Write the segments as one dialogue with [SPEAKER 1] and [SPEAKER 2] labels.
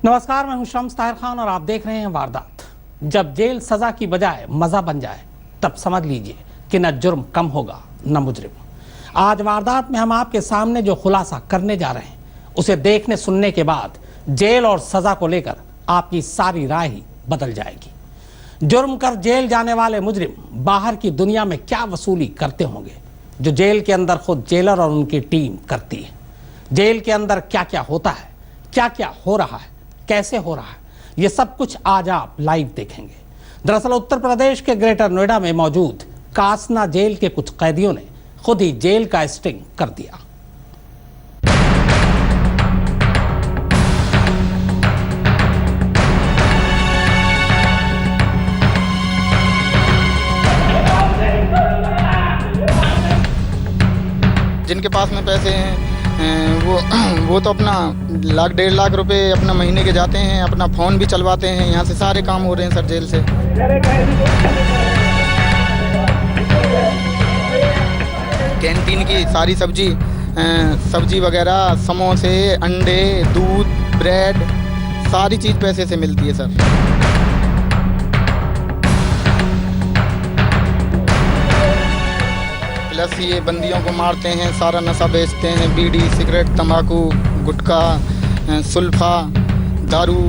[SPEAKER 1] नमस्कार, मैं हूं शम्स ताहिर खान और आप देख रहे हैं वारदात। जब जेल सजा की बजाय मजा बन जाए तब समझ लीजिए कि न जुर्म कम होगा न मुजरिम। आज वारदात में हम आपके सामने जो खुलासा करने जा रहे हैं उसे देखने सुनने के बाद जेल और सजा को लेकर आपकी सारी राय ही बदल जाएगी। जुर्म कर जेल जाने वाले मुजरिम बाहर की दुनिया में क्या वसूली करते होंगे जो जेल के अंदर खुद जेलर और उनकी टीम करती है। जेल के अंदर क्या क्या होता है, क्या क्या हो रहा है, कैसे हो रहा है, ये सब कुछ आज आप लाइव देखेंगे। दरअसल उत्तर प्रदेश के ग्रेटर नोएडा में मौजूद कासना जेल के कुछ कैदियों ने खुद ही जेल का स्टिंग कर दिया।
[SPEAKER 2] जिनके पास में पैसे हैं वो तो अपना लाख 1.5 लाख रुपए अपना महीने के जाते हैं, अपना फ़ोन भी चलवाते हैं। यहाँ से सारे काम हो रहे हैं सर जेल से। कैंटीन की सारी सब्जी वगैरह, समोसे, अंडे, दूध, ब्रेड, सारी चीज़ पैसे से मिलती है सर। प्लस ये बंदियों को मारते हैं, सारा नशा बेचते हैं, बीड़ी, सिगरेट, तंबाकू, गुटखा, सुल्फा, दारू।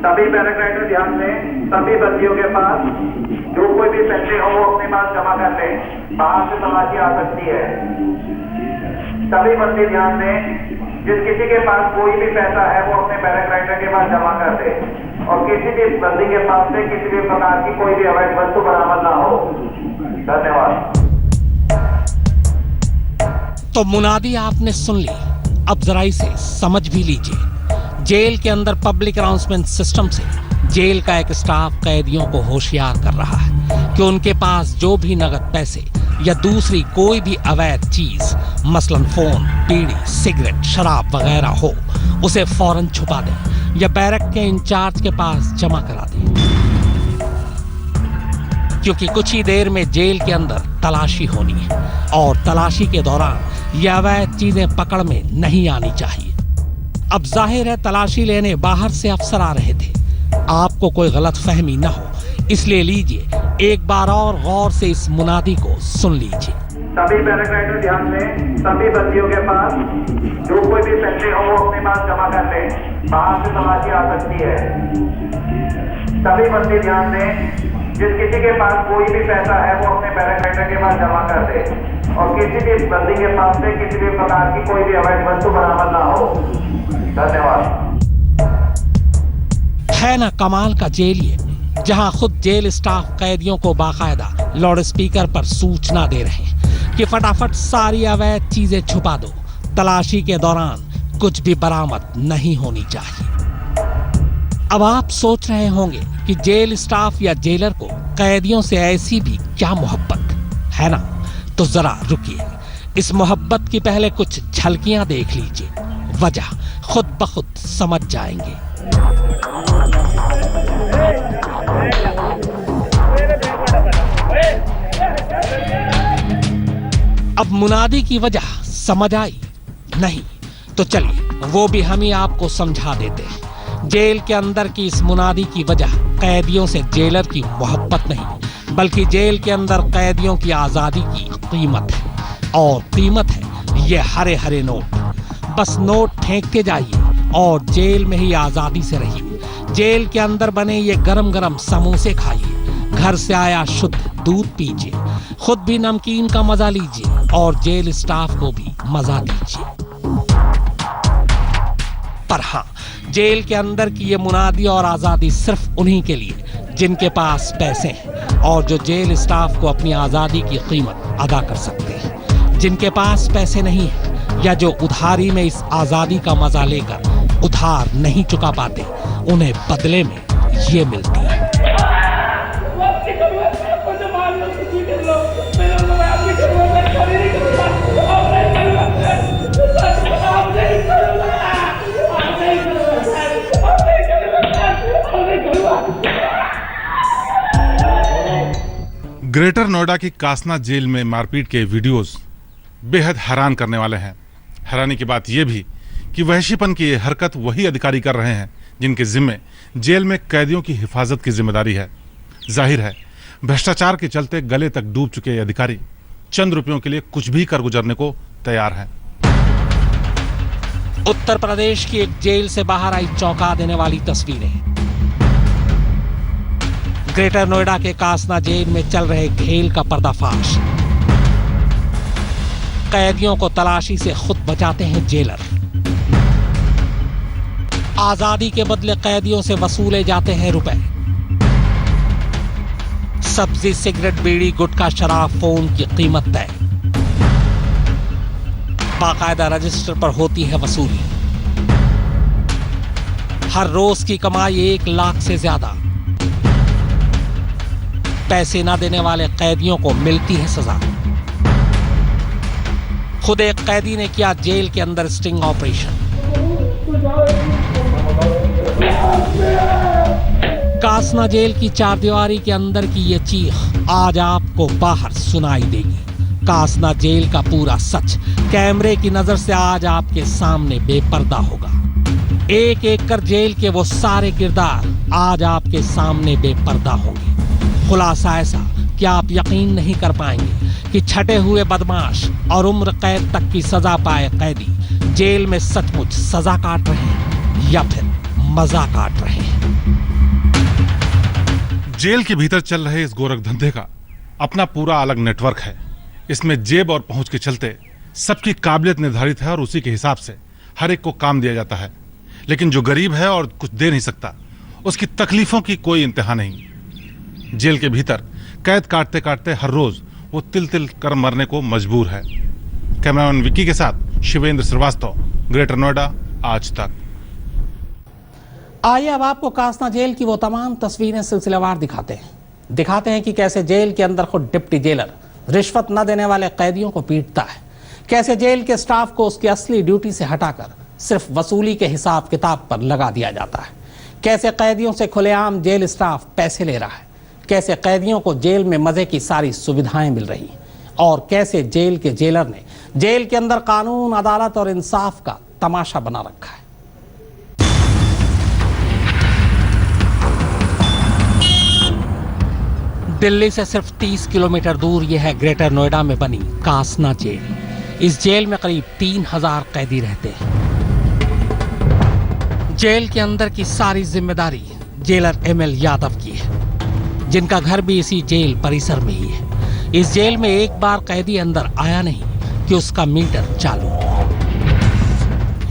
[SPEAKER 3] सभी पैराग्लाइडर ध्यान दें, सभी बंदियों के पास जो कोई भी पैसे हो वो अपने पास जमा कर लें, बाहर से तलाशी आ सकती है। सभी बंदी ध्यान दें, जिस किसी के पास कोई भी पैसा है वो अपने पैराग्लाइडर के पास जमा कर दे और किसी भी बंदी के पास से किसी भी प्रकार की कोई भी अवैध वस्तु बरामद ना हो। धन्यवाद।
[SPEAKER 1] तो मुनादी आपने सुन ली, अब जरा इसे समझ भी लीजिए। जेल के अंदर पब्लिक अनाउंसमेंट सिस्टम से जेल का एक स्टाफ कैदियों को होशियार कर रहा है कि उनके पास जो भी नगद पैसे या दूसरी कोई भी अवैध चीज मसलन फोन, बीड़ी, सिगरेट, शराब वगैरह हो उसे फौरन छुपा दें या बैरक के इंचार्ज के पास जमा करा दें, क्योंकि कुछ ही देर में जेल के अंदर तलाशी होनी है और तलाशी के दौरान ये अवैध चीजें पकड़ में नहीं आनी चाहिए। अब जाहिर है तलाशी लेने बाहर से अफसर आ रहे थे, आपको कोई गलत फहमी ना हो इसलिए लीजिए एक बार और गौर से इस मुनादी को सुन लीजिए।
[SPEAKER 3] सभी पैराग्लाइडर ध्यान दें, सभी बंदियों के पास जो कोई भी पैसे हो वो अपने पास जमा कर लें, बाहर से तलाशी आ सकती है। सभी बंदी ध्यान दें, जिस किसी के पास कोई भी पैसा है वो अपने पैराग्लाइडर के पास जमा कर दे और किसी भी बंदी के पास से किसी भी प्रकार की कोई भी अवैध वस्तु बरामद ना हो। धन्यवाद।
[SPEAKER 1] है ना कमाल का जेल ये, जहां खुद जेल स्टाफ कैदियों को बाकायदा लाउड स्पीकर पर सूचना दे रहे हैं कि फटाफट सारी अवैध चीजें छुपा दो, तलाशी के दौरान कुछ भी बरामद नहीं होनी चाहिए। अब आप सोच रहे होंगे कि जेल स्टाफ या जेलर को कैदियों से ऐसी भी क्या मोहब्बत है ना, तो जरा रुकिए, इस मोहब्बत की पहले कुछ झलकियां देख लीजिए, वजह खुद ब खुद समझ जाएंगे। अब मुनादी की वजह समझ आई नहीं तो चलिए वो भी हम ही आपको समझा देते हैं। जेल के अंदर की इस मुनादी की वजह कैदियों से जेलर की मोहब्बत नहीं बल्कि जेल के अंदर कैदियों की आजादी की कीमत है, और कीमत है ये हरे हरे नोट। बस नोट फेंकते जाइए और जेल में ही आजादी से रहिए। जेल के अंदर बने ये गरम गरम समोसे खाइए, घर से आया शुद्ध दूध पीजिए, खुद भी नमकीन का मजा लीजिए और जेल स्टाफ को भी मजा दीजिए। पर हाँ, जेल के अंदर की ये मुनादी और आजादी सिर्फ उन्हीं के लिए जिनके पास पैसे हैं और जो जेल स्टाफ को अपनी आजादी की कीमत अदा कर सकते हैं। जिनके पास पैसे नहीं है या जो उधारी में इस आजादी का मजा लेकर उधार नहीं चुका पाते, उन्हें बदले में ये मिलती है।
[SPEAKER 4] ग्रेटर नोएडा की कासना जेल में मारपीट के वीडियोस बेहद हैरान करने वाले हैं। हैरानी की बात यह भी कि वहशीपन की ये हरकत वही अधिकारी कर रहे हैं जिनके जिम्मे जेल में कैदियों की हिफाजत की जिम्मेदारी है। जाहिर है भ्रष्टाचार के चलते गले तक डूब चुके ये अधिकारी चंद रुपयों के लिए कुछ भी कर गुजरने को तैयार हैं।
[SPEAKER 1] उत्तर प्रदेश की एक जेल से बाहर आई चौंका देने वाली तस्वीरें। ग्रेटर नोएडा के कासना जेल में चल रहे खेल का पर्दाफाश। कैदियों को तलाशी से खुद बचाते हैं जेलर। आजादी के बदले कैदियों से वसूले जाते हैं रुपए। सब्जी, सिगरेट, बीड़ी, गुटखा, शराब, फोन की कीमत तय। बाकायदा रजिस्टर पर होती है वसूली। हर रोज की कमाई 1 लाख से ज्यादा। पैसे ना देने वाले कैदियों को मिलती है सजा। खुद एक कैदी ने किया जेल के अंदर स्टिंग ऑपरेशन। कासना जेल की चारदीवारी के अंदर की ये चीख आज आपको बाहर सुनाई देगी। कासना जेल का पूरा सच कैमरे की नजर से आज आपके सामने बेपर्दा होगा। एक एक कर जेल के वो सारे किरदार आज आपके सामने बेपर्दा होंगे। खुलासा ऐसा कि आप यकीन नहीं कर पाएंगे कि छटे हुए बदमाश और उम्र कैद तक की सजा पाए कैदी जेल में सचमुच सजा काट रहे हैं या फिर मजा काट रहे हैं।
[SPEAKER 4] जेल के भीतर चल रहे इस गोरख धंधे का अपना पूरा अलग नेटवर्क है। इसमें जेब और पहुंच के चलते सबकी काबिलियत निर्धारित है और उसी के हिसाब से हर एक को काम दिया जाता है। लेकिन जो गरीब है और कुछ दे नहीं सकता, उसकी तकलीफों की कोई इंतहा नहीं। जेल के भीतर कैद काटते काटते हर रोज वो तिल तिल कर मरने को मजबूर है। कैमरामैन विक्की के साथ शिवेंद्र श्रीवास्तव, ग्रेटर नोएडा, आज तक।
[SPEAKER 1] आइए अब आपको कासना जेल की वो तमाम तस्वीरें सिलसिलेवार दिखाते हैं कि कैसे जेल के अंदर खुद डिप्टी जेलर रिश्वत न देने वाले कैदियों को पीटता है। कैसे जेल के स्टाफ को उसकी असली ड्यूटी से हटाकर सिर्फ वसूली के हिसाब किताब पर लगा दिया जाता है। कैसे कैदियों से खुलेआम जेल स्टाफ पैसे ले रहा है। कैसे कैदियों को जेल में मजे की सारी सुविधाएं मिल रही हैं। और कैसे जेल के जेलर ने जेल के अंदर कानून, अदालत और इंसाफ का तमाशा बना रखा है। दिल्ली से सिर्फ 30 किलोमीटर दूर यह है ग्रेटर नोएडा में बनी कासना जेल। इस जेल में करीब 3000 कैदी रहते हैं। जेल के अंदर की सारी जिम्मेदारी जेलर ML यादव की है, जिनका घर भी इसी जेल परिसर में ही है। इस जेल में एक बार कैदी अंदर आया नहीं कि उसका मीटर चालू।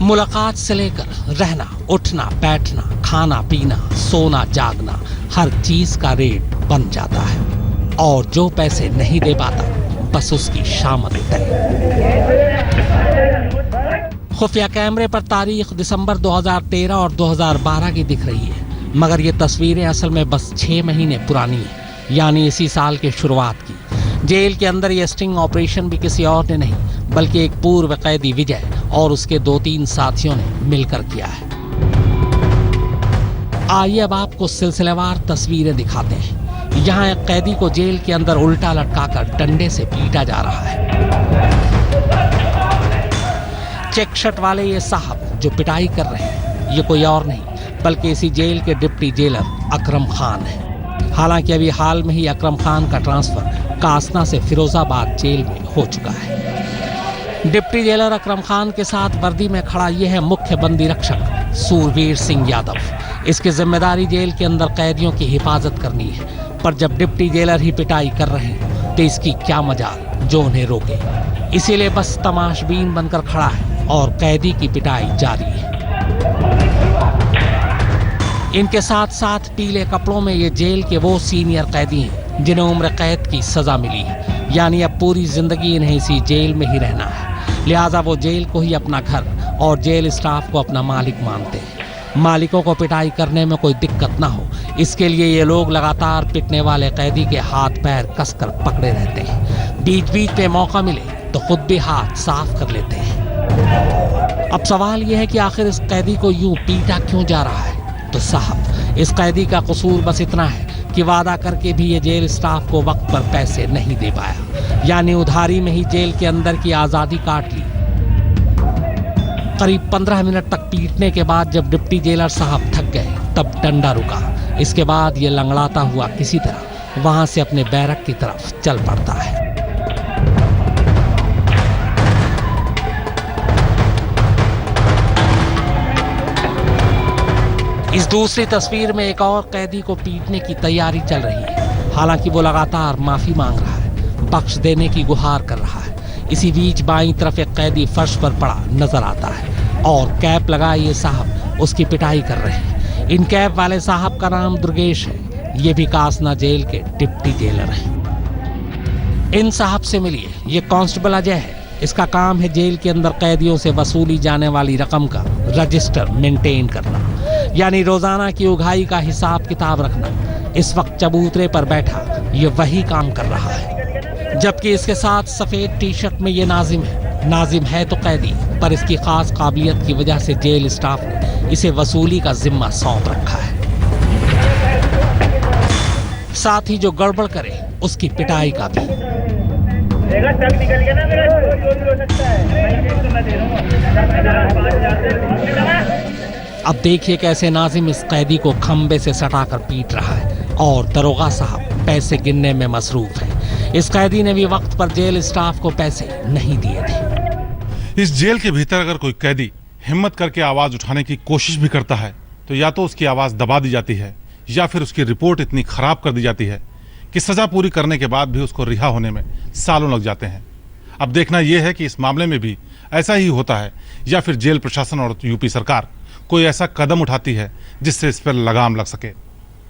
[SPEAKER 1] मुलाकात से लेकर रहना, उठना, बैठना, खाना पीना, सोना, जागना, हर चीज का रेट बन जाता है। और जो पैसे नहीं दे पाता बस उसकी शामत तय। खुफिया कैमरे पर तारीख दिसंबर 2013 और 2012 की दिख रही है, मगर ये तस्वीरें असल में बस 6 महीने पुरानी है, यानी इसी साल के शुरुआत की। जेल के अंदर ये स्टिंग ऑपरेशन भी किसी और ने नहीं बल्कि एक पूर्व कैदी विजय और उसके 2-3 साथियों ने मिलकर किया है। आइए अब आपको सिलसिलेवार तस्वीरें दिखाते हैं। यहाँ एक कैदी को जेल के अंदर उल्टा लटकाकर डंडे से पीटा जा रहा है। चेक शर्ट वाले ये साहब जो पिटाई कर रहे हैं, ये कोई और नहीं बल्कि इसी जेल के डिप्टी जेलर अकरम खान है। हालांकि अभी हाल में ही अकरम खान का ट्रांसफर कासना से फिरोजाबाद जेल में हो चुका है। डिप्टी जेलर अकरम खान के साथ वर्दी में खड़ा यह है मुख्य बंदी रक्षक सूरवीर सिंह यादव। इसकी जिम्मेदारी जेल के अंदर कैदियों की हिफाजत करनी है, पर जब डिप्टी जेलर ही पिटाई कर रहे हैं तो इसकी क्या मजाल जो उन्हें रोके। इसीलिए बस तमाशबीन बनकर खड़ा है और कैदी की पिटाई जारी है। इनके साथ साथ पीले कपड़ों में ये जेल के वो सीनियर कैदी हैं जिन्हें उम्र कैद की सजा मिली है, यानी अब पूरी जिंदगी इन्हें इसी जेल में ही रहना है। लिहाजा वो जेल को ही अपना घर और जेल स्टाफ को अपना मालिक मानते हैं। मालिकों को पिटाई करने में कोई दिक्कत ना हो, इसके लिए ये लोग लगातार पिटने वाले कैदी के हाथ पैर कसकर पकड़े रहते हैं। बीच बीच पे मौका मिले तो खुद भी हाथ साफ कर लेते हैं। अब सवाल यह है कि आखिर इस कैदी को यूं पीटा क्यों जा रहा है? तो साहब, इस कैदी का कसूर बस इतना है कि वादा करके भी ये जेल स्टाफ को वक्त पर पैसे नहीं दे पाया, यानी उधारी में ही जेल के अंदर की आज़ादी काट ली। करीब 15 मिनट तक पीटने के बाद जब डिप्टी जेलर साहब थक गए तब डंडा रुका। इसके बाद ये लंगड़ाता हुआ किसी तरह वहां से अपने बैरक की तरफ चल पड़ता है। इस दूसरी तस्वीर में एक और कैदी को पीटने की तैयारी चल रही है। हालांकि वो लगातार माफी मांग रहा है, बख्श देने की गुहार कर रहा है। इसी बीच बाईं तरफ एक कैदी फर्श पर पड़ा नजर आता है और कैप लगाए ये साहब उसकी पिटाई कर रहे हैं। इन कैप वाले साहब का नाम दुर्गेश है। ये भी कासना जेल के डिप्टी जेलर हैं। इन साहब से मिलिए, ये कांस्टेबल अजय है। इसका काम है जेल के अंदर कैदियों से वसूली जाने वाली रकम का रजिस्टर मेंटेन करना, यानी रोजाना की उगाही का हिसाब किताब रखना। इस वक्त चबूतरे पर बैठा ये वही काम कर रहा है, जबकि इसके साथ सफेद टी शर्ट में ये नाजिम है। नाजिम है तो कैदी, पर इसकी खास काबिलियत की वजह से जेल स्टाफ ने इसे वसूली का जिम्मा सौंप रखा है। साथ ही जो गड़बड़ करे उसकी पिटाई का भी। अब देखिए कैसे नाजिम इस कैदी को खंबे से सटाकर पीट रहा है और दरोगा साहब पैसे गिनने में मसरूफ है। इस कैदी ने भी वक्त पर जेल स्टाफ को पैसे नहीं दिए थे।
[SPEAKER 4] इस जेल के भीतर अगर कोई कैदी हिम्मत करके आवाज उठाने की कोशिश भी करता है तो या तो उसकी आवाज दबा दी जाती है या फिर उसकी रिपोर्ट इतनी खराब कर दी जाती है कि सजा पूरी करने के बाद भी उसको रिहा होने में सालों लग जाते हैं। अब देखना यह है कि इस मामले में भी ऐसा ही होता है या फिर जेल प्रशासन और यूपी सरकार कोई ऐसा कदम उठाती है जिससे इस पर लगाम लग सके।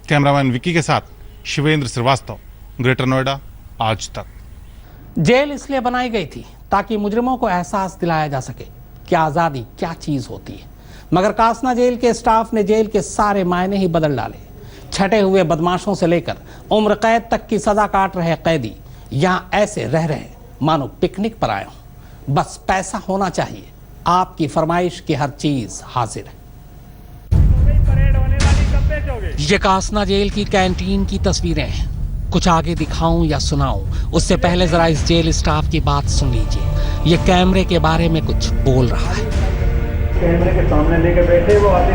[SPEAKER 4] कैमरामैन विक्की के साथ शिवेंद्र श्रीवास्तव, ग्रेटर नोएडा, आज तक।
[SPEAKER 1] जेल इसलिए बनाई गई थी ताकि मुजरिमों को एहसास दिलाया जा सके कि आज़ादी क्या चीज होती है, मगर कासना जेल के स्टाफ ने जेल के सारे मायने ही बदल डाले। छटे हुए बदमाशों से लेकर उम्र कैद तक की सजा काट रहे कैदी यहाँ ऐसे रह रहे मानो पिकनिक पर आए हों। बस पैसा होना चाहिए, आपकी फरमाइश की हर चीज हाजिर है। ये कासना जेल की कैंटीन की तस्वीरें हैं। कुछ आगे दिखाऊं या सुनाऊं उससे पहले जरा इस जेल स्टाफ की बात सुन लीजिए। ये कैमरे के बारे में कुछ बोल रहा है।
[SPEAKER 5] कैमरे के सामने लेके बैठे वो आते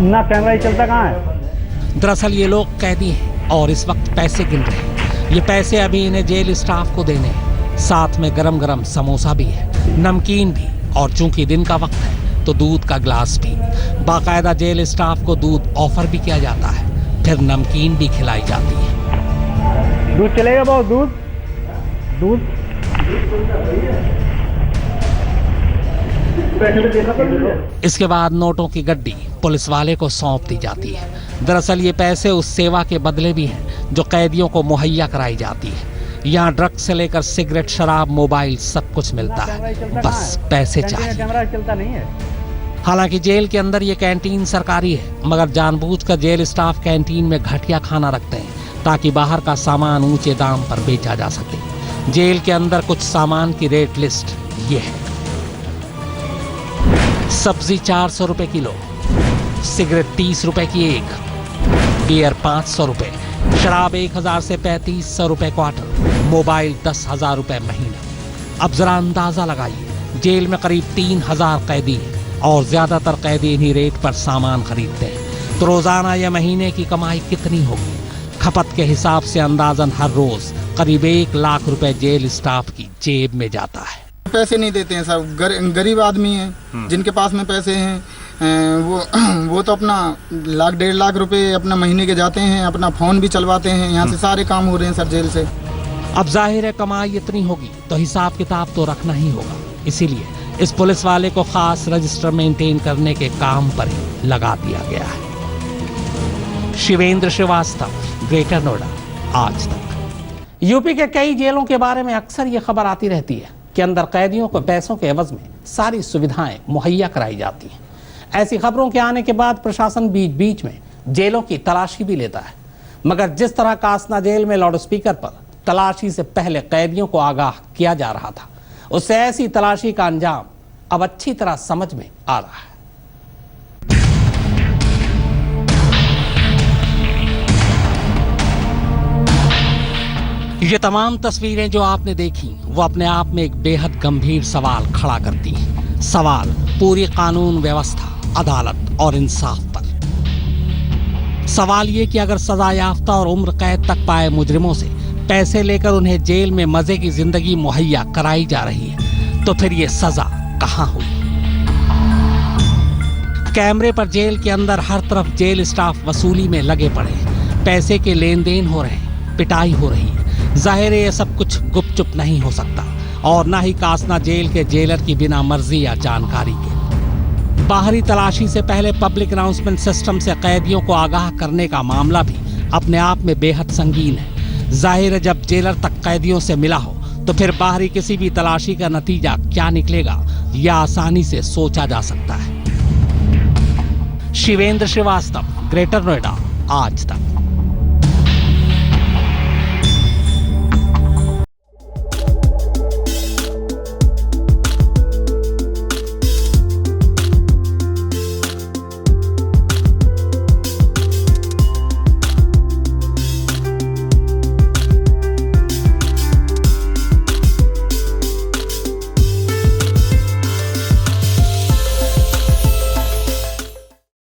[SPEAKER 5] ना, कैमरा ही चलता कहाँ है?
[SPEAKER 1] दरअसल ये लोग कैदी हैं और इस वक्त पैसे गिन रहे हैं। ये पैसे अभी इन्हें जेल स्टाफ को देने हैं। साथ में गरम गरम समोसा भी है, नमकीन भी, और चूंकि दिन का वक्त है तो दूध का ग्लास भी। बाकायदा जेल स्टाफ को दूध ऑफर भी किया जाता है, फिर नमकीन भी खिलाई जाती है।
[SPEAKER 5] दूध चलेगा बहुत? दूध
[SPEAKER 1] इसके बाद नोटों की गड्डी पुलिस वाले को सौंप दी जाती है। दरअसल ये पैसे उस सेवा के बदले भी हैं जो कैदियों को मुहैया कराई जाती है। यहाँ ड्रग्स से लेकर सिगरेट, शराब, मोबाइल सब कुछ मिलता है, बस पैसे चाहिए।
[SPEAKER 5] कैमरा चलता नहीं है।
[SPEAKER 1] हालांकि जेल के अंदर ये कैंटीन सरकारी है, मगर जानबूझकर जेल स्टाफ कैंटीन में घटिया खाना रखते हैं ताकि बाहर का सामान ऊंचे दाम पर बेचा जा सके। जेल के अंदर कुछ सामान की रेट लिस्ट ये है। सब्जी 400 रुपए किलो, सिगरेट 30 रुपए की एक, बियर 500 रुपए, शराब 1000 से 3500 रुपए क्वार्टर, मोबाइल 10,000 रुपए महीना। अब जरा अंदाजा लगाइए, जेल में करीब 3000 कैदी हैं और ज्यादातर कैदी इन्हीं रेट पर सामान खरीदते हैं। तो रोजाना या महीने की कमाई कितनी होगी? खपत के हिसाब से अंदाजन हर रोज करीब 1 लाख रुपए जेल स्टाफ की जेब में जाता है।
[SPEAKER 2] पैसे नहीं देते हैं सब, गरीब आदमी हैं जिनके पास में पैसे हैं वो तो अपना 1-1.5 लाख रुपए अपना महीने के जाते हैं, अपना फोन भी चलवाते हैं। यहाँ से सारे काम हो रहे हैं सर जेल से।
[SPEAKER 1] अब जाहिर है कमाई इतनी होगी तो हिसाब किताब तो रखना ही होगा, इसीलिए इस पुलिस वाले को खास रजिस्टर मेंटेन करने के काम पर ही लगा दिया गया है। शिवेंद्र श्रीवास्तव, ग्रेटर नोएडा, आज तक। यूपी के कई जेलों के बारे में अक्सर ये खबर आती रहती है कि अंदर कैदियों को पैसों के एवज में सारी सुविधाएं मुहैया कराई जाती हैं। ऐसी खबरों के आने के बाद प्रशासन बीच बीच में जेलों की तलाशी भी लेता है, मगर जिस तरह कासना जेल में लाउडस्पीकर पर तलाशी से पहले कैदियों को आगाह किया जा रहा था, उससे ऐसी तलाशी का अंजाम अब अच्छी तरह समझ में आ रहा है। ये तमाम तस्वीरें जो आपने देखी वो अपने आप में एक बेहद गंभीर सवाल खड़ा करती हैं। सवाल पूरी कानून व्यवस्था, अदालत और इंसाफ पर। सवाल ये कि अगर सजा याफ्ता और उम्र कैद तक पाए मुजरिमों से पैसे लेकर उन्हें जेल में मजे की जिंदगी मुहैया कराई जा रही है, तो फिर ये सजा कहां हुई? कैमरे पर जेल के अंदर हर तरफ जेल स्टाफ वसूली में लगे पड़े हैं। पैसे के लेन देन हो रहे हैं, पिटाई हो रही है। जाहिर है ये सब कुछ गुपचुप नहीं हो सकता और ना ही कासना जेल के जेलर की बिना मर्जी या जानकारी के। बाहरी तलाशी से पहले पब्लिक अनाउंसमेंट सिस्टम से कैदियों को आगाह करने का मामला भी अपने आप में बेहद संगीन है। जाहिर है जब जेलर तक कैदियों से मिला हो तो फिर बाहरी किसी भी तलाशी का नतीजा क्या निकलेगा यह आसानी से सोचा जा सकता है। शिवेंद्र श्रीवास्तव, ग्रेटर नोएडा, आज तक।